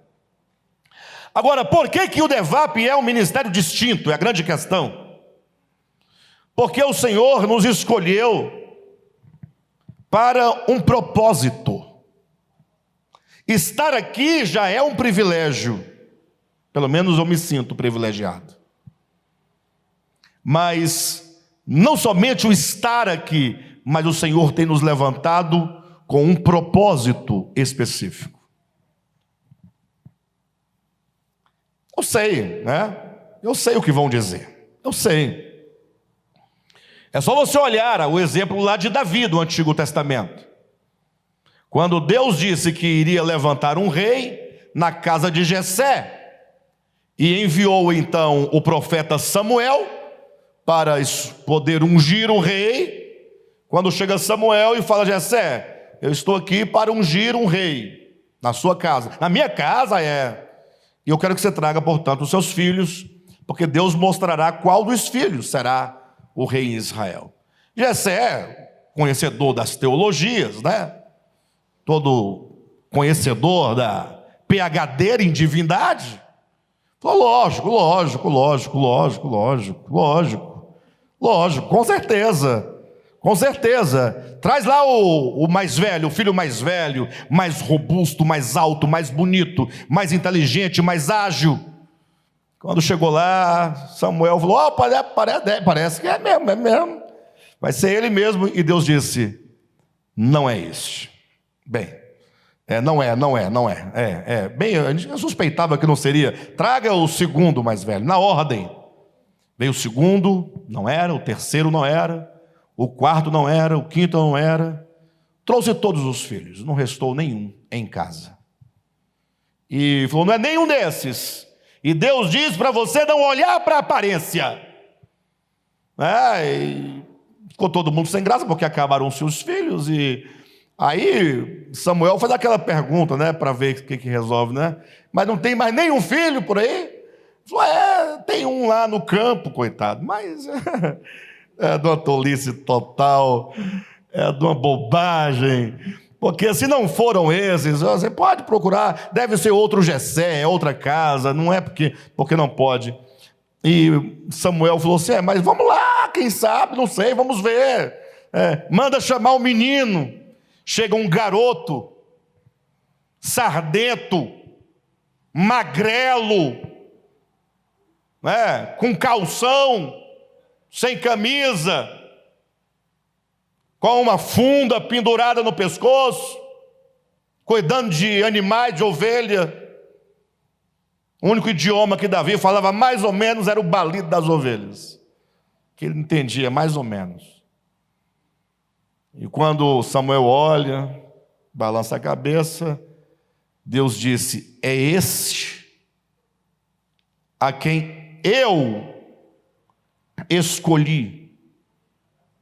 Agora, por que o DEVAP é um ministério distinto? É a grande questão. Porque o Senhor nos escolheu para um propósito. Estar aqui já é um privilégio. Pelo menos eu me sinto privilegiado. Mas não somente o estar aqui, mas o Senhor tem nos levantado com um propósito específico. Eu sei, né? Eu sei o que vão dizer. Eu sei. É só você olhar o exemplo lá de Davi do Antigo Testamento. Quando Deus disse que iria levantar um rei na casa de Jessé, e enviou então o profeta Samuel para poder ungir o rei. Quando chega Samuel e fala: Jessé, eu estou aqui para ungir um rei na sua casa. Na minha casa é. E eu quero que você traga, portanto, os seus filhos, porque Deus mostrará qual dos filhos será o rei em Israel. Jessé, conhecedor das teologias, né? Todo conhecedor da PhD em divindade, falou: lógico, com certeza, traz lá o mais velho, o filho mais velho, mais robusto, mais alto, mais bonito, mais inteligente, mais ágil. Quando chegou lá, Samuel falou: parece que é mesmo, vai ser ele mesmo. E Deus disse: não é este. Bem, não é. Bem, a gente suspeitava que não seria. Traga o segundo mais velho, na ordem. Veio o segundo, não era. O terceiro não era. O quarto não era. O quinto não era. Trouxe todos os filhos, não restou nenhum em casa. E falou: não é nenhum desses. E Deus diz para você não olhar para a aparência. E ficou todo mundo sem graça, porque acabaram-se os filhos. E aí Samuel faz aquela pergunta, né, para ver o que resolve, né? Mas não tem mais nenhum filho por aí? Falou: tem um lá no campo, coitado. Mas é de uma tolice total, é de uma bobagem. Porque se não foram esses, você pode procurar, deve ser outro Jessé, é outra casa, não é porque não pode. E Samuel falou assim: mas vamos lá, quem sabe, não sei, vamos ver. Manda chamar o menino. Chega um garoto, sardento, magrelo, com calção, sem camisa, com uma funda pendurada no pescoço, cuidando de animais, de ovelha. O único idioma que Davi falava mais ou menos era o balido das ovelhas, que ele entendia mais ou menos. E quando Samuel olha, balança a cabeça, Deus disse: é este a quem eu escolhi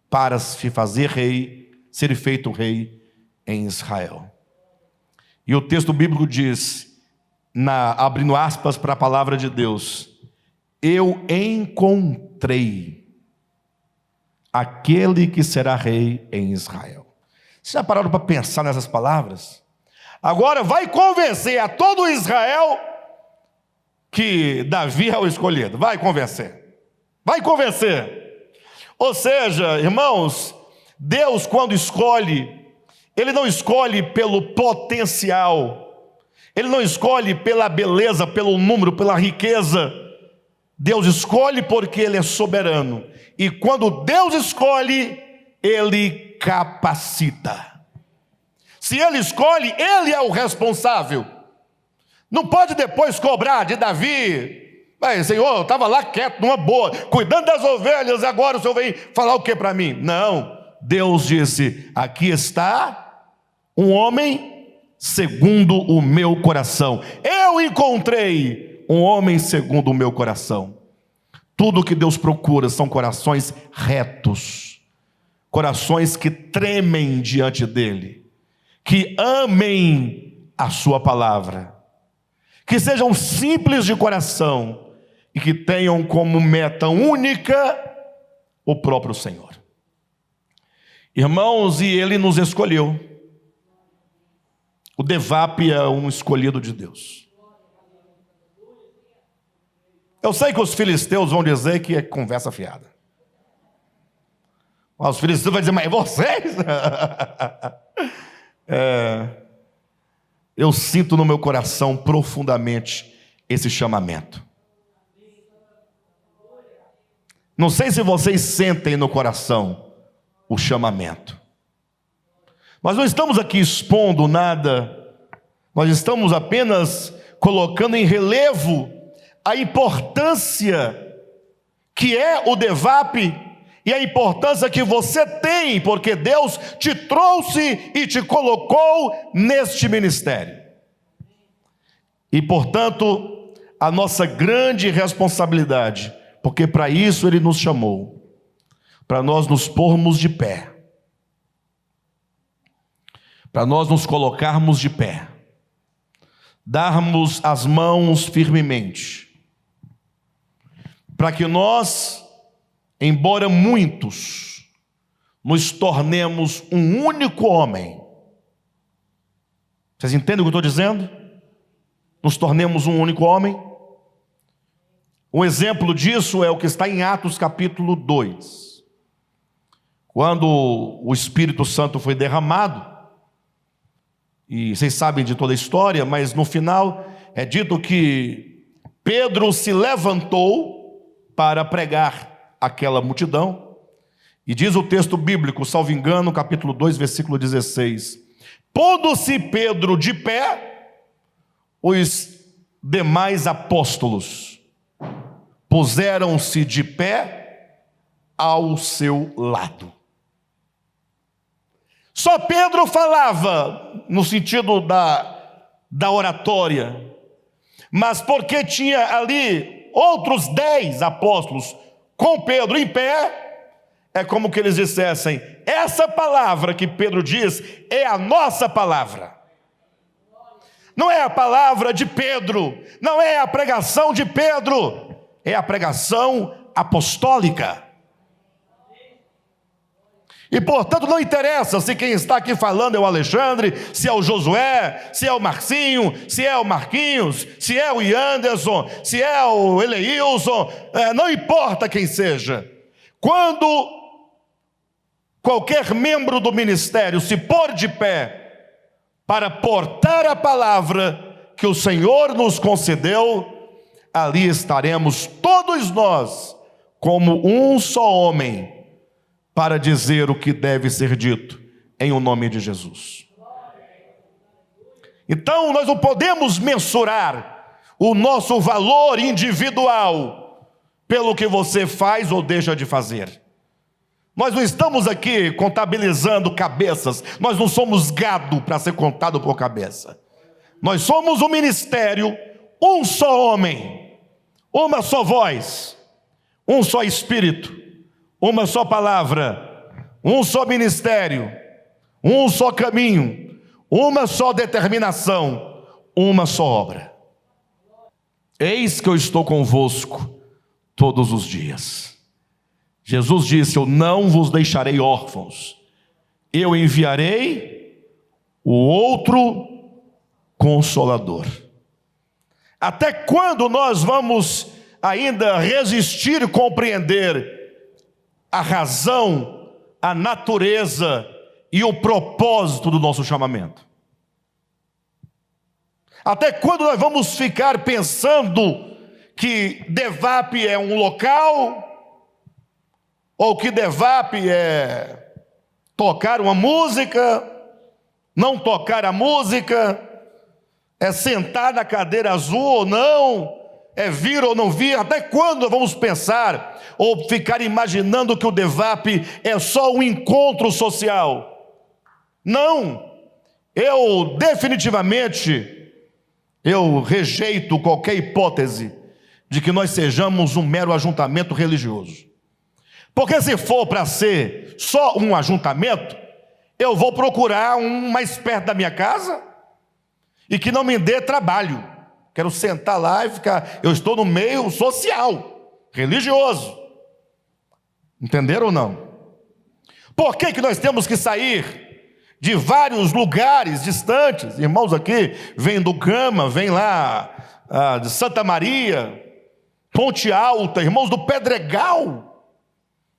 para se fazer rei, ser feito rei em Israel. E o texto bíblico diz: abrindo aspas para a palavra de Deus, eu encontrei aquele que será rei em Israel. Vocês já pararam para pensar nessas palavras? Agora vai convencer a todo Israel que Davi é o escolhido. Vai convencer. Vai convencer. Ou seja, irmãos, Deus quando escolhe, Ele não escolhe pelo potencial, Ele não escolhe pela beleza, pelo número, pela riqueza. Deus escolhe porque Ele é soberano. E quando Deus escolhe, Ele capacita. Se Ele escolhe, Ele é o responsável. Não pode depois cobrar de Davi. Mas, Senhor, eu estava lá quieto, numa boa, cuidando das ovelhas, agora o Senhor vem falar o que para mim? Não, Deus disse, aqui está um homem segundo o meu coração. Eu encontrei um homem segundo o meu coração. Tudo que Deus procura são corações retos, corações que tremem diante dEle, que amem a sua palavra, que sejam simples de coração e que tenham como meta única o próprio Senhor. Irmãos, e Ele nos escolheu. O Devap é um escolhido de Deus. Eu sei que os filisteus vão dizer que é conversa fiada. Os filisteus vão dizer, mas vocês? Eu sinto no meu coração profundamente esse chamamento. Não sei se vocês sentem no coração o chamamento. Nós não estamos aqui expondo nada, nós estamos apenas colocando em relevo a importância que é o Devap e a importância que você tem, porque Deus te trouxe e te colocou neste ministério. E, portanto, a nossa grande responsabilidade, porque para isso Ele nos chamou, para nós nos pormos de pé, para nós nos colocarmos de pé, darmos as mãos firmemente, para que nós, embora muitos, nos tornemos um único homem. Vocês entendem o que eu estou dizendo? Nos tornemos um único homem. Um exemplo disso é o que está em Atos capítulo 2. Quando o Espírito Santo foi derramado, e vocês sabem de toda a história, mas no final é dito que Pedro se levantou para pregar aquela multidão, e diz o texto bíblico, salvo engano, capítulo 2, versículo 16, pondo-se Pedro de pé, os demais apóstolos puseram-se de pé ao seu lado. Só Pedro falava no sentido da oratória, mas porque tinha ali outros 10 apóstolos com Pedro em pé, é como que eles dissessem, essa palavra que Pedro diz é a nossa palavra. Não é a palavra de Pedro, não é a pregação de Pedro, é a pregação apostólica. E, portanto, não interessa se quem está aqui falando é o Alexandre, se é o Josué, se é o Marcinho, se é o Marquinhos, se é o Yanderson, se é o Eleilson, não importa quem seja. Quando qualquer membro do ministério se pôr de pé para portar a palavra que o Senhor nos concedeu, ali estaremos todos nós como um só homem, para dizer o que deve ser dito em o nome de Jesus. Então nós não podemos mensurar o nosso valor individual pelo que você faz ou deixa de fazer. Nós não estamos aqui contabilizando cabeças, nós não somos gado para ser contado por cabeça. Nós somos um ministério, um só homem, uma só voz, um só espírito, uma só palavra, um só ministério, um só caminho, uma só determinação, uma só obra. eis que eu estou convosco todos os dias. Jesus disse: eu não vos deixarei órfãos, eu enviarei o outro Consolador. Até quando nós vamos ainda resistir e compreender a razão, a natureza e o propósito do nosso chamamento? Até quando nós vamos ficar pensando que Devap é um local, ou que Devap é tocar uma música, não tocar a música, é sentar na cadeira azul ou não, é vir ou não vir? Até quando nós vamos pensar ou ficar imaginando que o Devap é só um encontro social? Não, eu definitivamente, eu rejeito qualquer hipótese de que nós sejamos um mero ajuntamento religioso. Porque se for para ser só um ajuntamento, eu vou procurar um mais perto da minha casa e que não me dê trabalho. Quero sentar lá e ficar, eu estou no meio social, religioso. Entenderam ou não? Por que nós temos que sair de vários lugares distantes? Irmãos aqui, vêm do Gama, vêm lá de Santa Maria, Ponte Alta, irmãos do Pedregal,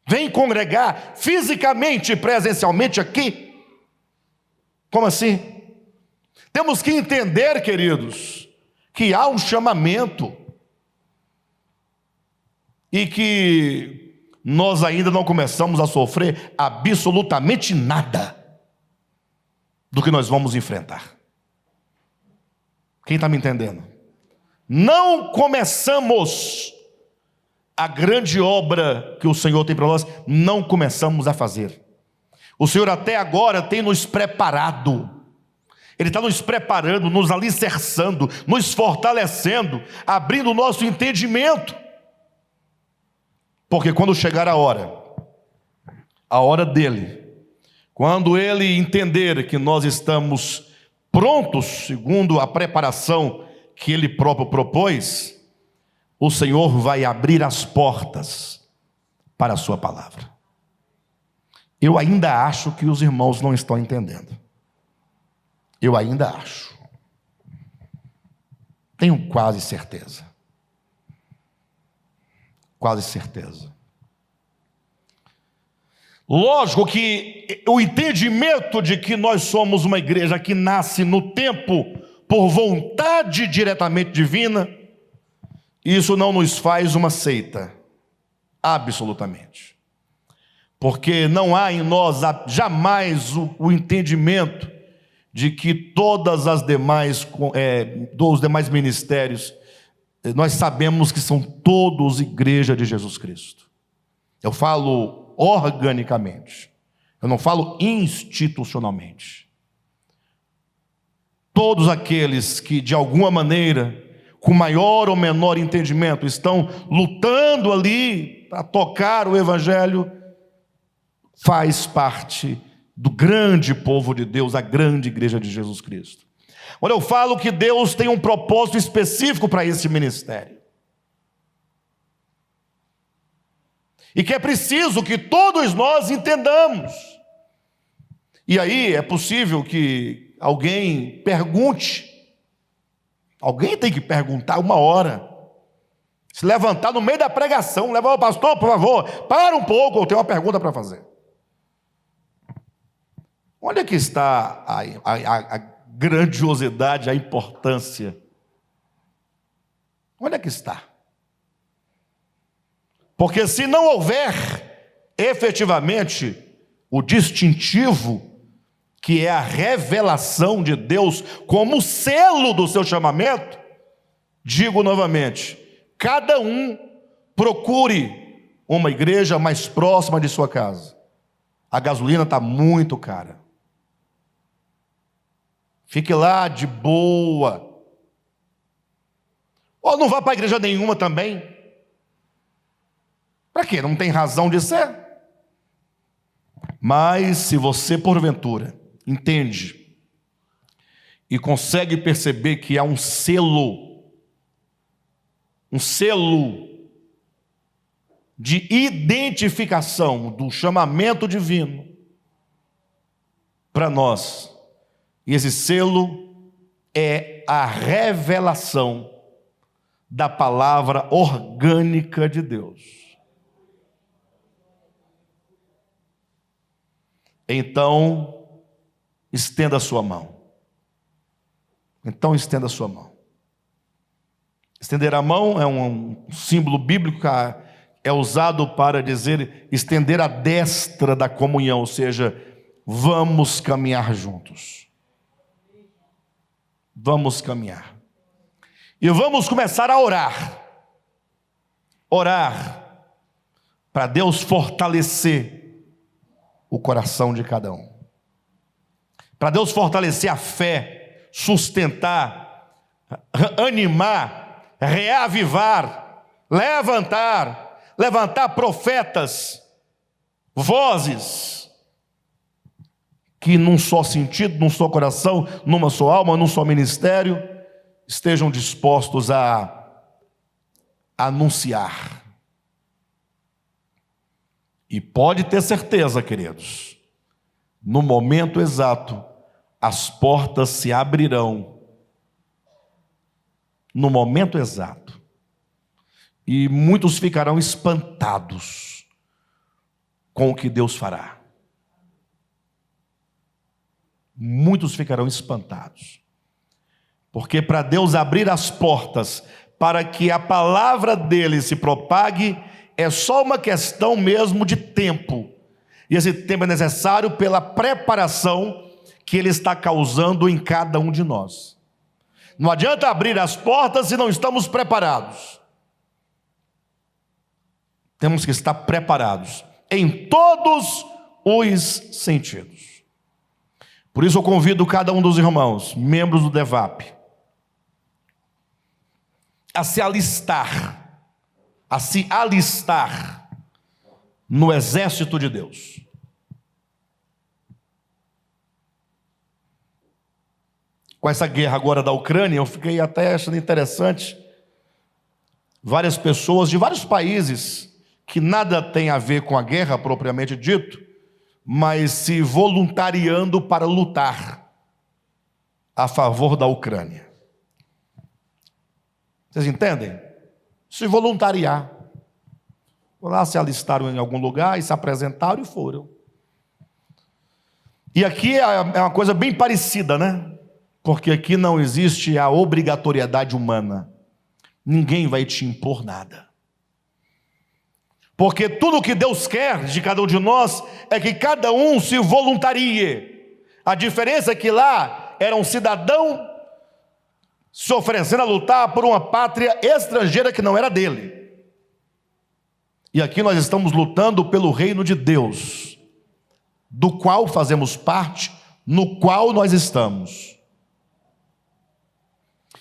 vêm congregar fisicamente e presencialmente aqui. Como assim? Temos que entender, queridos, que há um chamamento e que nós ainda não começamos a sofrer absolutamente nada do que nós vamos enfrentar. Quem está me entendendo? Não começamos a grande obra que o Senhor tem para nós, não começamos a fazer. O Senhor até agora tem nos preparado. Ele está nos preparando, nos alicerçando, nos fortalecendo, abrindo o nosso entendimento. Porque quando chegar a hora dele, quando ele entender que nós estamos prontos, segundo a preparação que ele próprio propôs, o Senhor vai abrir as portas para a sua palavra. Eu ainda acho que os irmãos não estão entendendo. Eu ainda acho. Tenho quase certeza. Quase certeza. Lógico que o entendimento de que nós somos uma igreja que nasce no tempo por vontade diretamente divina, isso não nos faz uma seita. Absolutamente. Porque não há em nós jamais o entendimento de que todas as demais, dos demais ministérios, nós sabemos que são todos igreja de Jesus Cristo. Eu falo organicamente, eu não falo institucionalmente. Todos aqueles que de alguma maneira, com maior ou menor entendimento, estão lutando ali para tocar o Evangelho, faz parte do grande povo de Deus, a grande igreja de Jesus Cristo. Olha, eu falo que Deus tem um propósito específico para esse ministério. E que é preciso que todos nós entendamos. E aí é possível que alguém pergunte. Alguém tem que perguntar uma hora. Se levantar no meio da pregação, levar o pastor, por favor, para um pouco, eu tenho uma pergunta para fazer. Onde é que está a grandiosidade, a importância? Onde é que está? Porque se não houver efetivamente o distintivo, que é a revelação de Deus como selo do seu chamamento, digo novamente, cada um procure uma igreja mais próxima de sua casa. A gasolina está muito cara. Fique lá de boa. Ou não vá para a igreja nenhuma também. Para quê? Não tem razão de ser. Mas se você porventura entende e consegue perceber que há um selo um selo de identificação do chamamento divino para nós. E esse selo é a revelação da palavra orgânica de Deus. Então, estenda a sua mão. Então, estenda a sua mão. Estender a mão é um símbolo bíblico que é usado para dizer estender a destra da comunhão, ou seja, vamos caminhar juntos. Vamos caminhar. E vamos começar a orar. Orar para Deus fortalecer o coração de cada um. Para Deus fortalecer a fé, sustentar, animar, reavivar, levantar profetas, vozes, que num só sentido, num só coração, numa só alma, num só ministério, estejam dispostos a anunciar. E pode ter certeza, queridos, no momento exato, as portas se abrirão. No momento exato. E muitos ficarão espantados com o que Deus fará. Muitos ficarão espantados. Porque para Deus abrir as portas para que a palavra dele se propague, é só uma questão mesmo de tempo. E esse tempo é necessário pela preparação que ele está causando em cada um de nós. Não adianta abrir as portas se não estamos preparados. Temos que estar preparados em todos os sentidos. Por isso eu convido cada um dos irmãos, membros do DEVAP, a se alistar no exército de Deus. Com essa guerra agora da Ucrânia, eu fiquei até achando interessante, várias pessoas de vários países, que nada tem a ver com a guerra propriamente dito, mas se voluntariando para lutar a favor da Ucrânia. Vocês entendem? Se voluntariar. Foram lá, se alistaram em algum lugar e se apresentaram e foram. E aqui é uma coisa bem parecida, né? Porque aqui não existe a obrigatoriedade humana. Ninguém vai te impor nada. Porque tudo o que Deus quer de cada um de nós é que cada um se voluntarie. A diferença é que lá era um cidadão se oferecendo a lutar por uma pátria estrangeira que não era dele. E aqui nós estamos lutando pelo reino de Deus, do qual fazemos parte, no qual nós estamos.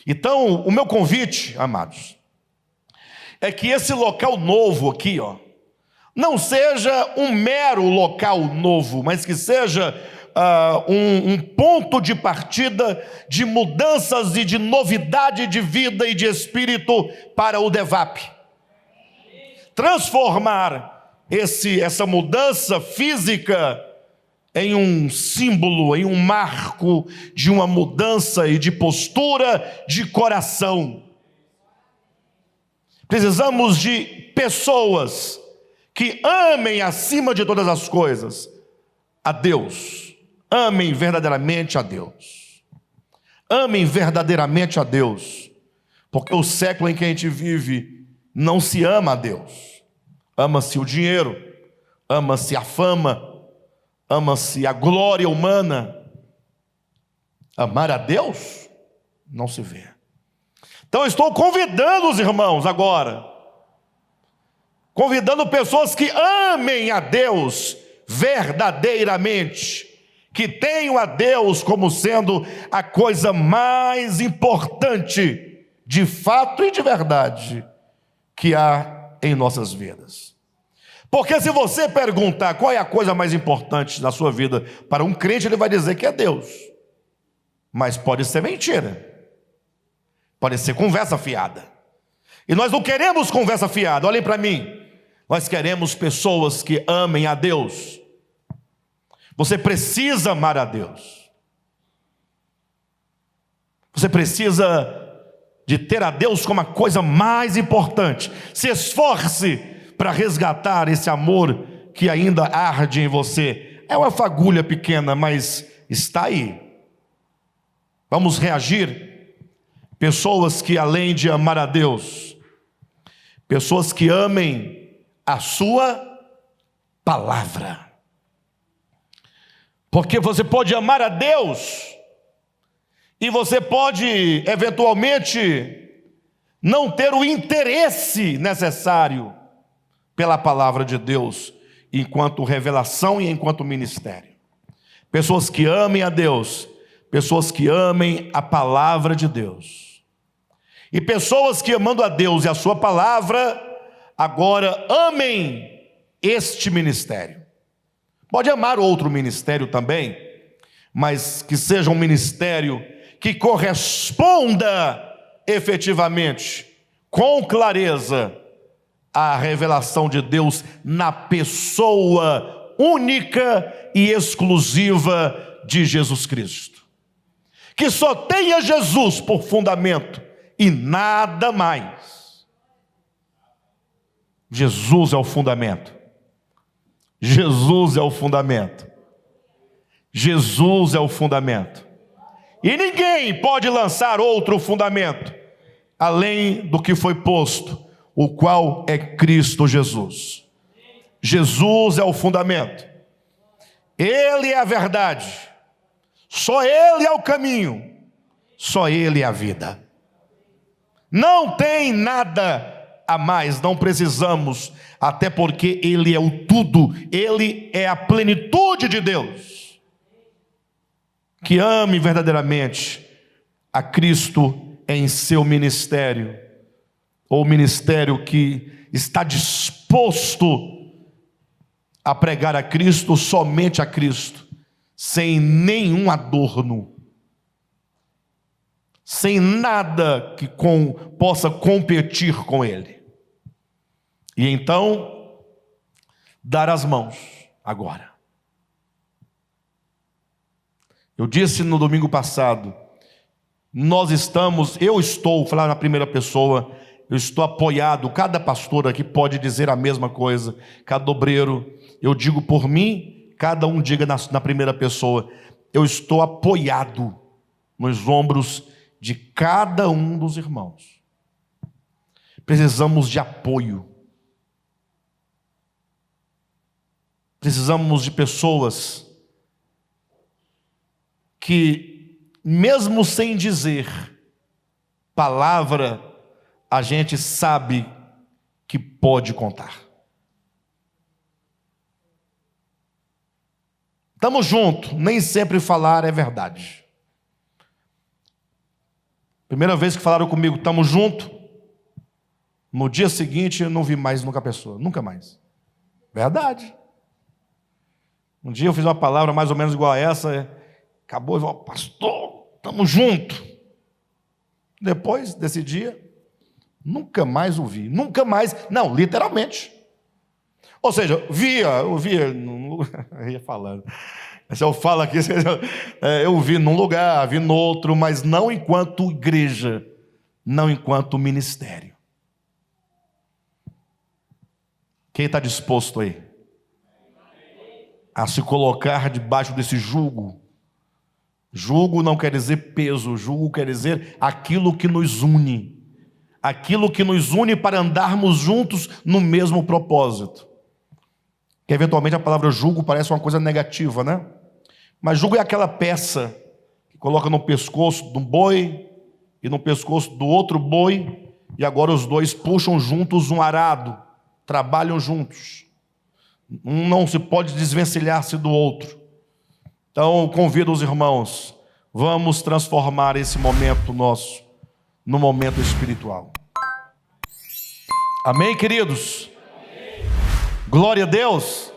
Então, o meu convite, amados, é que esse local novo aqui, não seja um mero local novo, mas que seja um ponto de partida de mudanças e de novidade de vida e de espírito para o DEVAP. Transformar essa mudança física em um símbolo, em um marco de uma mudança e de postura de coração. Precisamos de pessoas que amem acima de todas as coisas a Deus. Amem verdadeiramente a Deus. Amem verdadeiramente a Deus. Porque o século em que a gente vive não se ama a Deus. Ama-se o dinheiro, ama-se a fama, ama-se a glória humana. Amar a Deus não se vê. Então eu estou convidando os irmãos agora, convidando pessoas que amem a Deus verdadeiramente, que tenham a Deus como sendo a coisa mais importante, de fato e de verdade, que há em nossas vidas. Porque se você perguntar qual é a coisa mais importante na sua vida para um crente, ele vai dizer que é Deus. Mas pode ser mentira. Pode ser conversa fiada. E nós não queremos conversa fiada, olhem para mim. Nós queremos pessoas que amem a Deus. Você precisa amar a Deus. Você precisa de ter a Deus como a coisa mais importante. Se esforce para resgatar esse amor que ainda arde em você. É uma fagulha pequena, mas está aí. Vamos reagir. Pessoas que, além de amar a Deus, pessoas que amem a sua palavra. Porque você pode amar a Deus e você pode, eventualmente, não ter o interesse necessário pela palavra de Deus, enquanto revelação e enquanto ministério. Pessoas que amem a Deus, pessoas que amem a palavra de Deus. E pessoas que, amando a Deus e a sua palavra, agora amem este ministério. Pode amar outro ministério também, mas que seja um ministério que corresponda efetivamente, com clareza, à revelação de Deus na pessoa única e exclusiva de Jesus Cristo. Que só tenha Jesus por fundamento e nada mais. Jesus é o fundamento. Jesus é o fundamento. Jesus é o fundamento. E ninguém pode lançar outro fundamento além do que foi posto, o qual é Cristo Jesus. Jesus é o fundamento. Ele é a verdade. Só Ele é o caminho. Só Ele é a vida. Não tem nada a mais, não precisamos, até porque Ele é o tudo. Ele é a plenitude de Deus. Que ame verdadeiramente a Cristo em seu ministério, ou ministério que está disposto a pregar a Cristo, somente a Cristo, sem nenhum adorno, sem nada que possa competir com Ele. E então, dar as mãos agora. Eu disse no domingo passado, eu estou, falar na primeira pessoa, eu estou apoiado, cada pastor aqui pode dizer a mesma coisa, cada obreiro, eu digo por mim, cada um diga na primeira pessoa, eu estou apoiado nos ombros de cada um dos irmãos. Precisamos de apoio. Precisamos de pessoas que, mesmo sem dizer palavra, a gente sabe que pode contar. Estamos juntos, nem sempre falar é verdade. Primeira vez que falaram comigo, estamos juntos, no dia seguinte eu não vi mais nunca a pessoa, nunca mais. Verdade. Um dia eu fiz uma palavra mais ou menos igual a essa, acabou e falou, pastor, estamos juntos. Depois desse dia, nunca mais o vi, nunca mais, não, literalmente. Ou seja, eu via, eu ia falando, se eu falo aqui, eu vi num lugar, vi no outro, mas não enquanto igreja, não enquanto ministério. Quem está disposto aí a se colocar debaixo desse jugo? Jugo não quer dizer peso, jugo quer dizer aquilo que nos une. Aquilo que nos une para andarmos juntos no mesmo propósito. Que eventualmente a palavra jugo parece uma coisa negativa, né? Mas jugo é aquela peça que coloca no pescoço de um boi e no pescoço do outro boi, e agora os dois puxam juntos um arado, trabalham juntos. Um não se pode desvencilhar-se do outro. Então, convido os irmãos, vamos transformar esse momento nosso no momento espiritual. Amém, queridos? Amém. Glória a Deus.